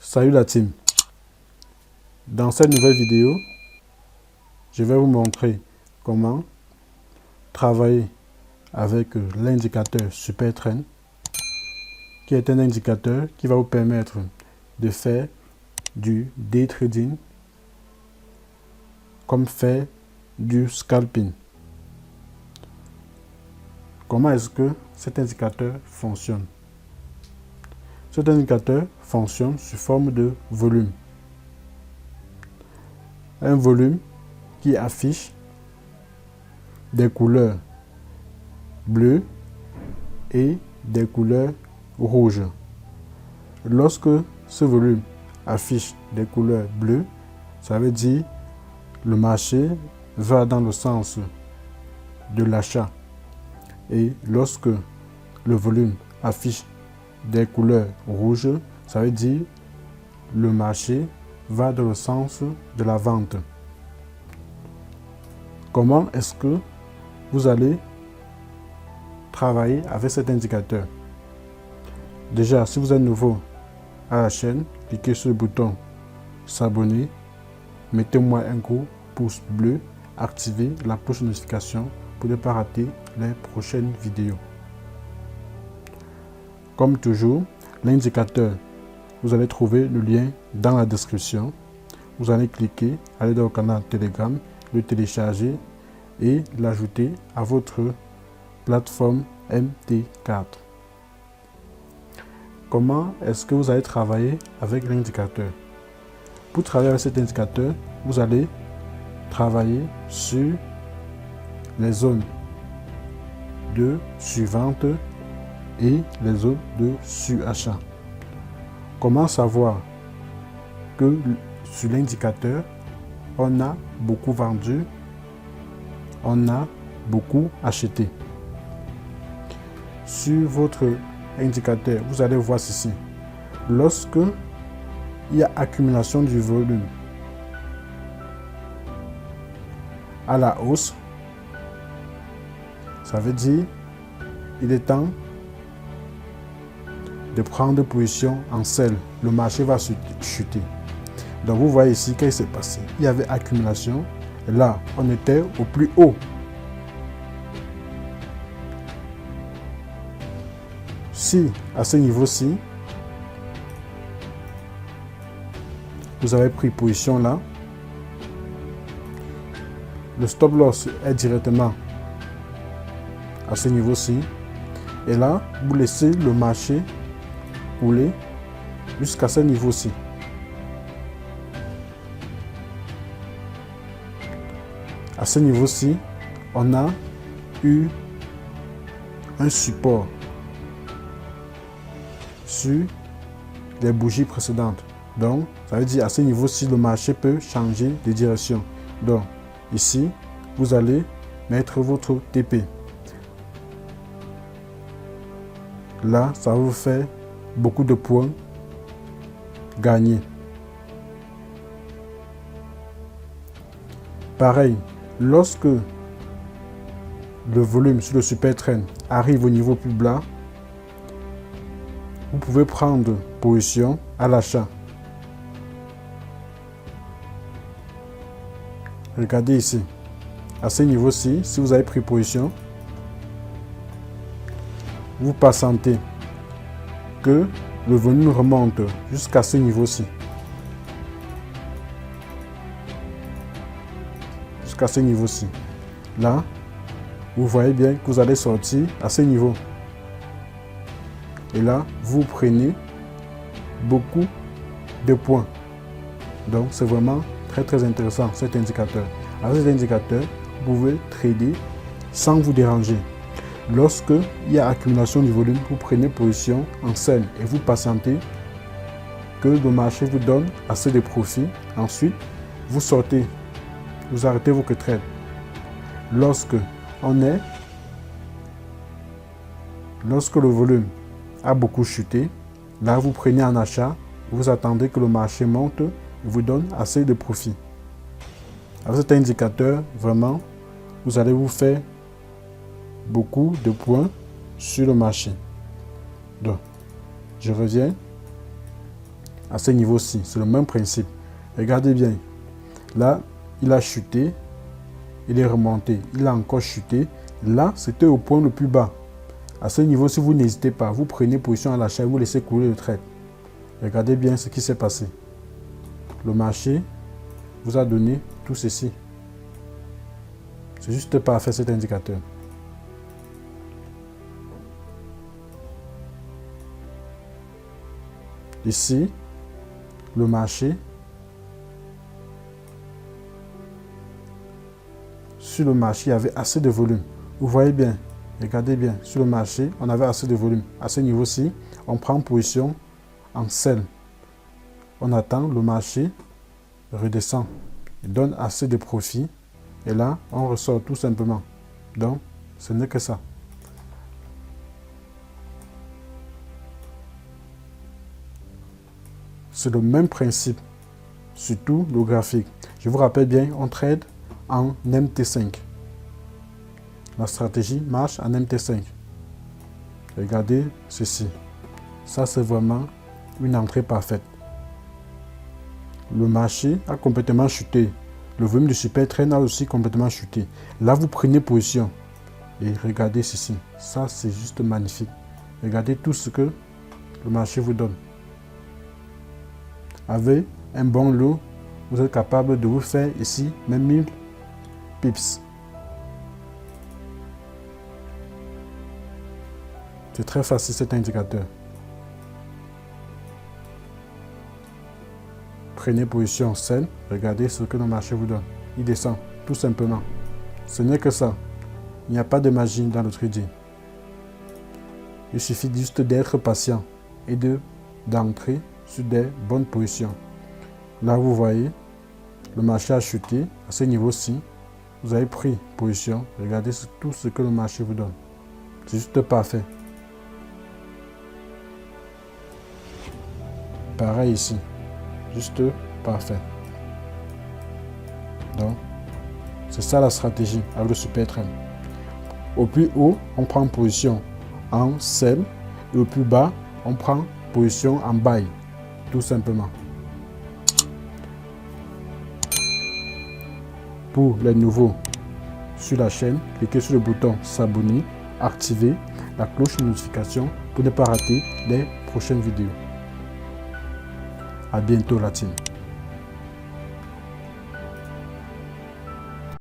Salut la team. Dans cette nouvelle vidéo, je vais vous montrer comment travailler avec l'indicateur Supertrend, qui est un indicateur qui va vous permettre de faire du day trading comme faire du scalping. Comment est-ce que cet indicateur fonctionne? Cet indicateur fonctionne sous forme de volume. Un volume qui affiche des couleurs bleues et des couleurs rouges. Lorsque ce volume affiche des couleurs bleues, ça veut dire le marché va dans le sens de l'achat. Et lorsque le volume affiche des couleurs rouges, ça veut dire le marché va dans le sens de la vente. Comment est-ce que vous allez travailler avec cet indicateur? Déjà, si vous êtes nouveau à la chaîne, cliquez sur le bouton s'abonner, mettez-moi un gros pouce bleu, activez la cloche de notification pour ne pas rater les prochaines vidéos. Comme toujours, l'indicateur, vous allez trouver le lien dans la description. Vous allez cliquer, aller dans le canal Telegram, le télécharger et l'ajouter à votre plateforme MT4. Comment est-ce que vous allez travailler avec l'indicateur? Pour travailler avec cet indicateur, vous allez travailler sur les zones de suivante et les zones de surachat. Comment savoir que sur l'indicateur, on a beaucoup vendu, on a beaucoup acheté? Sur votre indicateur, vous allez voir ceci. Lorsque il y a accumulation du volume à la hausse, ça veut dire il est temps de prendre position en sell. Le marché va chuter. Donc vous voyez ici qu'est-ce qui s'est passé. Il y avait accumulation. Et là, on était au plus haut. Si à ce niveau-ci, vous avez pris position là, le stop loss est directement à ce niveau-ci. Et là, vous laissez le marché couler jusqu'à ce niveau-ci. À ce niveau-ci, on a eu un support sur les bougies précédentes. Donc, ça veut dire à ce niveau-ci, le marché peut changer de direction. Donc, ici, vous allez mettre votre TP. Là, ça va vous faire beaucoup de points gagnés. Pareil, lorsque le volume sur le Supertrend arrive au niveau plus bas, vous pouvez prendre position à l'achat. Regardez ici, à ce niveau-ci, si vous avez pris position, vous patientez que le volume remonte jusqu'à ce niveau-ci. Jusqu'à ce niveau-ci. Là, vous voyez bien que vous allez sortir à ce niveau. Et là, vous prenez beaucoup de points. Donc, c'est vraiment très intéressant cet indicateur. Avec cet indicateur, vous pouvez trader sans vous déranger. Lorsque il y a accumulation du volume, vous prenez position en sell et vous patientez que le marché vous donne assez de profit. Ensuite, vous sortez, vous arrêtez votre trade. Lorsque le volume a beaucoup chuté, là vous prenez en achat, vous attendez que le marché monte et vous donne assez de profit. Avec cet indicateur, vraiment, vous allez vous faire beaucoup de points sur le marché. Donc, je reviens. à ce niveau-ci. C'est le même principe. Regardez bien. Là, il a chuté. Il est remonté. Il a encore chuté. Là, c'était au point le plus bas. À ce niveau-ci, vous n'hésitez pas. Vous prenez position à l'achat et vous laissez couler le trade. Regardez bien ce qui s'est passé. Le marché vous a donné tout ceci. C'est juste parfait cet indicateur. Ici, le marché, sur le marché, il y avait assez de volume. Vous voyez bien, regardez bien, sur le marché, on avait assez de volume. À ce niveau-ci, on prend position en sell. On attend, le marché redescend. Il donne assez de profit. Et là, on ressort tout simplement. Donc, ce n'est que ça. C'est le même principe, surtout le graphique. Je vous rappelle bien, on trade en MT5. La stratégie marche en MT5. Regardez ceci. Ça, c'est vraiment une entrée parfaite. Le marché a complètement chuté. Le volume du super trend a aussi complètement chuté. Là, vous prenez position. Et regardez ceci. Ça, c'est juste magnifique. Regardez tout ce que le marché vous donne. Avec un bon lot, vous êtes capable de vous faire ici même 1000 pips. C'est très facile cet indicateur. Prenez position saine, regardez ce que le marché vous donne. Il descend, tout simplement. Ce n'est que ça. Il n'y a pas de magie dans le trading. Il suffit juste d'être patient et d'entrer sur des bonnes positions. Là, vous voyez, le marché a chuté à ce niveau-ci. Vous avez pris position. Regardez tout ce que le marché vous donne. C'est juste parfait. Pareil ici. Juste parfait. Donc, c'est ça la stratégie avec le super trend. Au plus haut, on prend position en sell. Et au plus bas, on prend position en buy. Tout simplement. Pour les nouveaux sur la chaîne, cliquez sur le bouton s'abonner, activez la cloche de notification pour ne pas rater les prochaines vidéos. À bientôt la team.